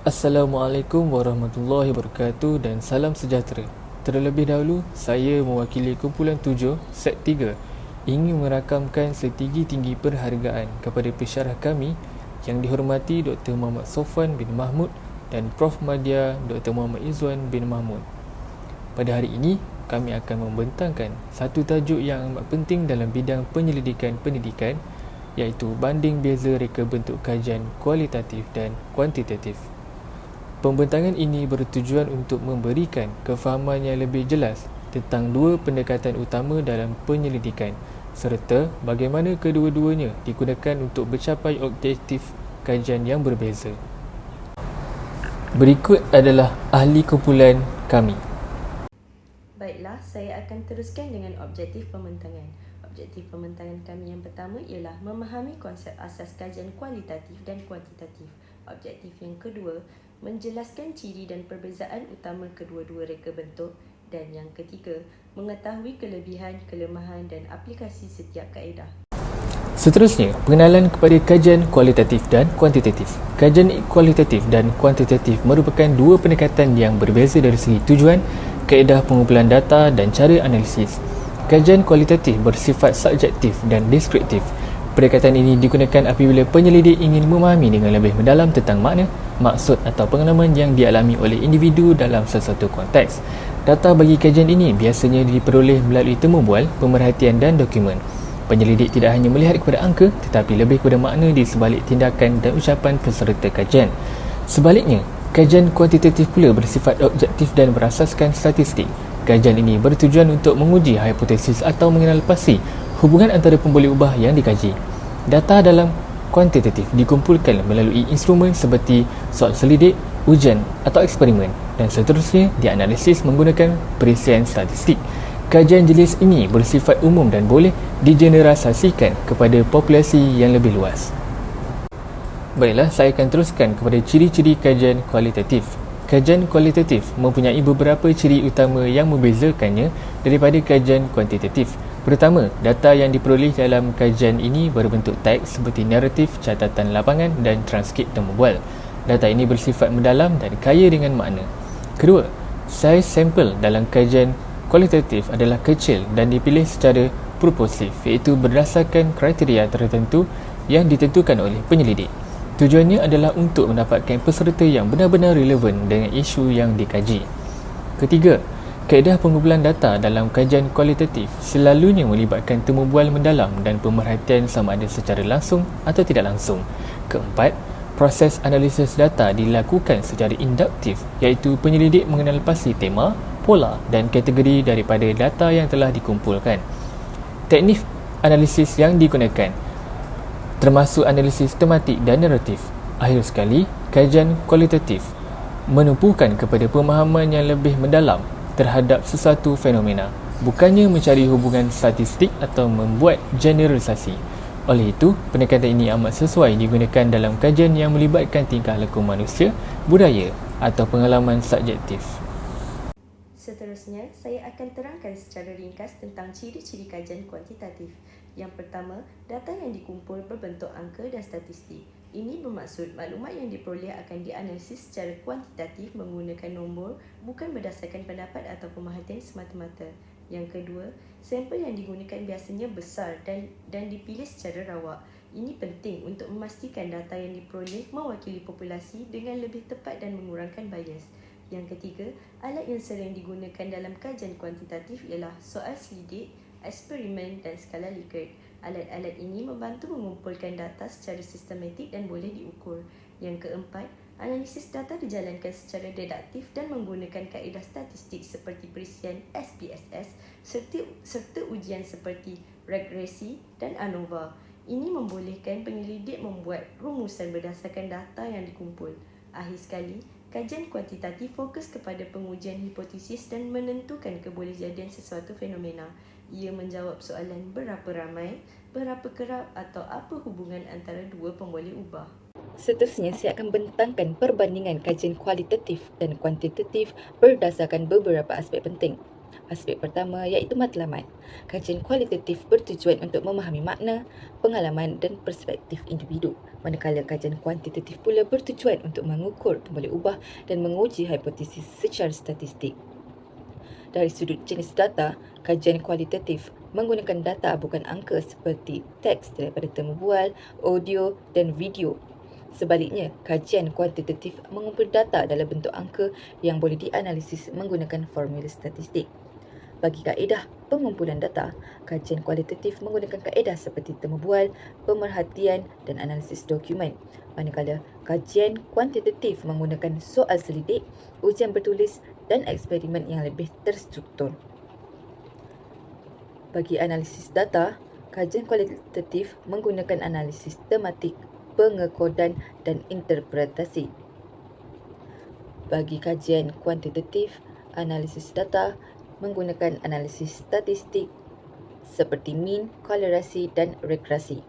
Assalamualaikum warahmatullahi wabarakatuh dan salam sejahtera. Terlebih dahulu, saya mewakili kumpulan 7, set 3 ingin merakamkan setinggi-tinggi perhargaan kepada pensyarah kami yang dihormati Dr. Muhammad Sofwan bin Mahmud dan Prof. Madya Dr. Muhammad Izzuan bin Mahmud. Pada hari ini, kami akan membentangkan satu tajuk yang amat penting dalam bidang penyelidikan pendidikan, iaitu banding beza reka bentuk kajian kualitatif dan kuantitatif. Pembentangan ini bertujuan untuk memberikan kefahaman yang lebih jelas tentang dua pendekatan utama dalam penyelidikan serta bagaimana kedua-duanya digunakan untuk mencapai objektif kajian yang berbeza. Berikut adalah ahli kumpulan kami. Baiklah, saya akan teruskan dengan objektif pembentangan. Objektif pembentangan kami yang pertama ialah memahami konsep asas kajian kualitatif dan kuantitatif. Objektif yang kedua, menjelaskan ciri dan perbezaan utama kedua-dua reka bentuk. Dan yang ketiga, mengetahui kelebihan, kelemahan dan aplikasi setiap kaedah. Seterusnya, pengenalan kepada kajian kualitatif dan kuantitatif. Kajian kualitatif dan kuantitatif merupakan dua pendekatan yang berbeza dari segi tujuan, kaedah pengumpulan data dan cara analisis. Kajian kualitatif bersifat subjektif dan deskriptif. Pendekatan ini digunakan apabila penyelidik ingin memahami dengan lebih mendalam tentang makna, maksud atau pengalaman yang dialami oleh individu dalam sesuatu konteks. Data bagi kajian ini biasanya diperoleh melalui temu bual, pemerhatian dan dokumen. Penyelidik tidak hanya melihat kepada angka tetapi lebih kepada makna di sebalik tindakan dan ucapan peserta kajian. Sebaliknya, kajian kuantitatif pula bersifat objektif dan berasaskan statistik. Kajian ini bertujuan untuk menguji hipotesis atau mengenal pasti hubungan antara pemboleh ubah yang dikaji. Data dalam kuantitatif dikumpulkan melalui instrumen seperti soal selidik, ujian atau eksperimen dan seterusnya dianalisis menggunakan perisian statistik. Kajian jenis ini bersifat umum dan boleh digeneralisasikan kepada populasi yang lebih luas. Baiklah, saya akan teruskan kepada ciri-ciri kajian kualitatif. Kajian kualitatif mempunyai beberapa ciri utama yang membezakannya daripada kajian kuantitatif. Pertama, data yang diperoleh dalam kajian ini berbentuk teks seperti naratif, catatan lapangan dan transkrip temu bual. Data ini bersifat mendalam dan kaya dengan makna. Kedua, saiz sampel dalam kajian kualitatif adalah kecil dan dipilih secara proporsif, iaitu berdasarkan kriteria tertentu yang ditentukan oleh penyelidik. Tujuannya adalah untuk mendapatkan peserta yang benar-benar relevan dengan isu yang dikaji. Ketiga, kaedah pengumpulan data dalam kajian kualitatif selalunya melibatkan temu bual mendalam dan pemerhatian sama ada secara langsung atau tidak langsung. Keempat, proses analisis data dilakukan secara induktif, iaitu penyelidik mengenal pasti tema, pola dan kategori daripada data yang telah dikumpulkan. Teknik analisis yang digunakan termasuk analisis tematik dan naratif. Akhir sekali, kajian kualitatif menumpukan kepada pemahaman yang lebih mendalam terhadap sesuatu fenomena, bukannya mencari hubungan statistik atau membuat generalisasi. Oleh itu, pendekatan ini amat sesuai digunakan dalam kajian yang melibatkan tingkah laku manusia, budaya atau pengalaman subjektif. Seterusnya, saya akan terangkan secara ringkas tentang ciri-ciri kajian kuantitatif. Yang pertama, data yang dikumpul berbentuk angka dan statistik. Ini bermaksud maklumat yang diperoleh akan dianalisis secara kuantitatif menggunakan nombor, bukan berdasarkan pendapat atau pemerhatian semata-mata. Yang kedua, sampel yang digunakan biasanya besar dan dipilih secara rawak. Ini penting untuk memastikan data yang diperoleh mewakili populasi dengan lebih tepat dan mengurangkan bias. Yang ketiga, alat yang sering digunakan dalam kajian kuantitatif ialah soal selidik, eksperimen dan skala Likert. Alat-alat ini membantu mengumpulkan data secara sistematik dan boleh diukur. Yang keempat, analisis data dijalankan secara deduktif dan menggunakan kaedah statistik seperti perisian SPSS serta ujian seperti regresi dan ANOVA. Ini membolehkan penyelidik membuat rumusan berdasarkan data yang dikumpul. Akhir sekali, kajian kuantitatif fokus kepada pengujian hipotesis dan menentukan kebolehjadian sesuatu fenomena. Ia menjawab soalan berapa ramai, berapa kerap atau apa hubungan antara dua pemboleh ubah. Seterusnya, saya akan bentangkan perbandingan kajian kualitatif dan kuantitatif berdasarkan beberapa aspek penting. Aspek pertama iaitu matlamat. Kajian kualitatif bertujuan untuk memahami makna, pengalaman dan perspektif individu. Manakala kajian kuantitatif pula bertujuan untuk mengukur, boleh ubah dan menguji hipotesis secara statistik. Dari sudut jenis data, kajian kualitatif menggunakan data bukan angka seperti teks daripada temu bual, audio dan video. Sebaliknya, kajian kuantitatif mengumpul data dalam bentuk angka yang boleh dianalisis menggunakan formula statistik. Bagi kaedah pengumpulan data, kajian kualitatif menggunakan kaedah seperti temu bual, pemerhatian dan analisis dokumen. Manakala kajian kuantitatif menggunakan soal selidik, ujian bertulis dan eksperimen yang lebih terstruktur. Bagi analisis data, kajian kualitatif menggunakan analisis tematik, pengekodan dan interpretasi. Bagi kajian kuantitatif, analisis data menggunakan analisis statistik seperti mean, kolerasi dan regresi.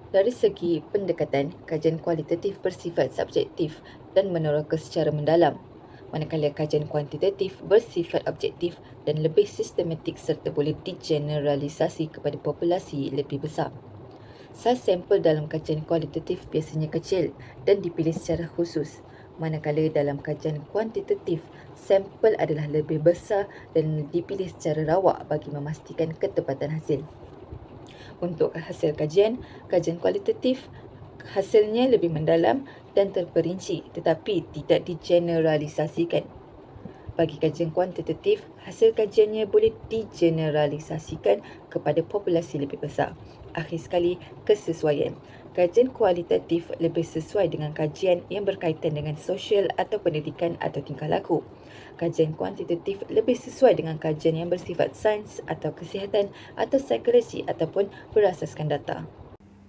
Dari segi pendekatan, kajian kualitatif bersifat subjektif dan meneroka secara mendalam, manakala kajian kuantitatif bersifat objektif dan lebih sistematik serta boleh digeneralisasi kepada populasi lebih besar. Saiz sampel dalam kajian kualitatif biasanya kecil dan dipilih secara khusus, manakala dalam kajian kuantitatif, sampel adalah lebih besar dan dipilih secara rawak bagi memastikan ketepatan hasil. Untuk hasil kajian kualitatif hasilnya lebih mendalam dan terperinci tetapi tidak digeneralisasikan. Bagi kajian kuantitatif, hasil kajiannya boleh digeneralisasikan kepada populasi lebih besar. Akhir sekali, kesesuaian. Kajian kualitatif lebih sesuai dengan kajian yang berkaitan dengan sosial atau pendidikan atau tingkah laku. Kajian kuantitatif lebih sesuai dengan kajian yang bersifat sains atau kesihatan atau psikologi ataupun berasaskan data.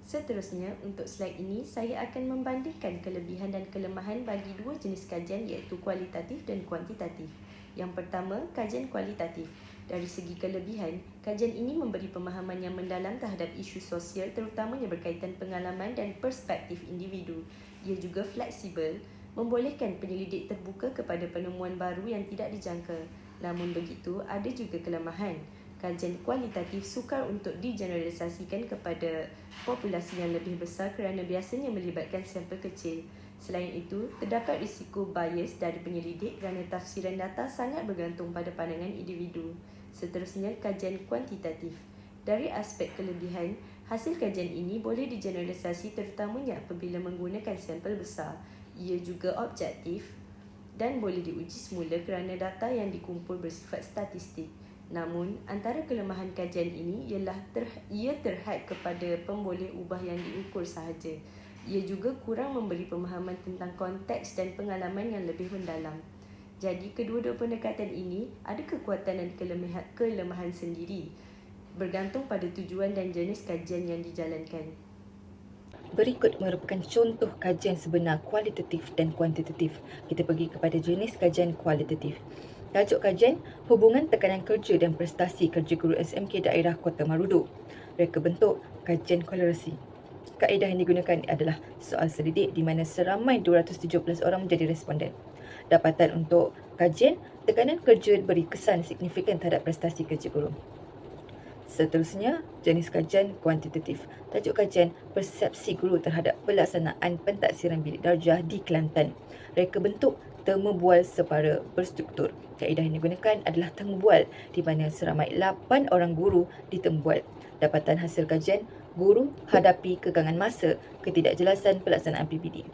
Seterusnya, untuk slide ini, saya akan membandingkan kelebihan dan kelemahan bagi dua jenis kajian iaitu kualitatif dan kuantitatif. Yang pertama, kajian kualitatif. Dari segi kelebihan, kajian ini memberi pemahaman yang mendalam terhadap isu sosial terutamanya berkaitan pengalaman dan perspektif individu. Ia juga fleksibel, membolehkan penyelidik terbuka kepada penemuan baru yang tidak dijangka. Namun begitu, ada juga kelemahan. Kajian kualitatif sukar untuk digeneralisasikan kepada populasi yang lebih besar kerana biasanya melibatkan sampel kecil. Selain itu, terdapat risiko bias dari penyelidik kerana tafsiran data sangat bergantung pada pandangan individu. Seterusnya, kajian kuantitatif. Dari aspek kelebihan, hasil kajian ini boleh digeneralisasi terutamanya apabila menggunakan sampel besar. Ia juga objektif dan boleh diuji semula kerana data yang dikumpul bersifat statistik. Namun, antara kelemahan kajian ini ialah ia terhad kepada pemboleh ubah yang diukur sahaja. Ia juga kurang memberi pemahaman tentang konteks dan pengalaman yang lebih mendalam. Jadi, kedua-dua pendekatan ini ada kekuatan dan kelemahan sendiri, bergantung pada tujuan dan jenis kajian yang dijalankan. Berikut merupakan contoh kajian sebenar kualitatif dan kuantitatif. Kita pergi kepada jenis kajian kualitatif. Tajuk kajian, hubungan tekanan kerja dan prestasi kerja guru SMK daerah Kota Marudu. Reka bentuk, kajian kolerasi. Kaedah yang digunakan adalah soal selidik di mana seramai 217 orang menjadi responden. Dapatan untuk kajian, tekanan kerja beri kesan signifikan terhadap prestasi kerja guru. Seterusnya, jenis kajian kuantitatif. Tajuk kajian, persepsi guru terhadap pelaksanaan pentaksiran bilik darjah di Kelantan. Reka bentuk, temu bual separa berstruktur. Kaedah yang digunakan adalah temu bual di mana seramai 8 orang guru ditemu bual. Dapatan hasil kajian, guru hadapi kekangan masa, ketidakjelasan pelaksanaan PBD.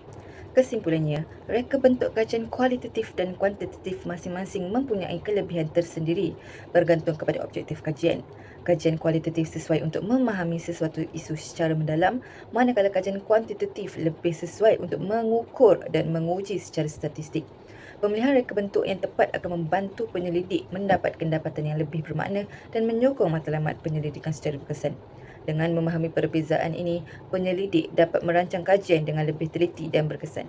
Kesimpulannya, reka bentuk kajian kualitatif dan kuantitatif masing-masing mempunyai kelebihan tersendiri bergantung kepada objektif kajian. Kajian kualitatif sesuai untuk memahami sesuatu isu secara mendalam, manakala kajian kuantitatif lebih sesuai untuk mengukur dan menguji secara statistik. Pemilihan reka bentuk yang tepat akan membantu penyelidik mendapat pendapatan yang lebih bermakna dan menyokong matlamat penyelidikan secara berkesan. Dengan memahami perbezaan ini, penyelidik dapat merancang kajian dengan lebih teliti dan berkesan.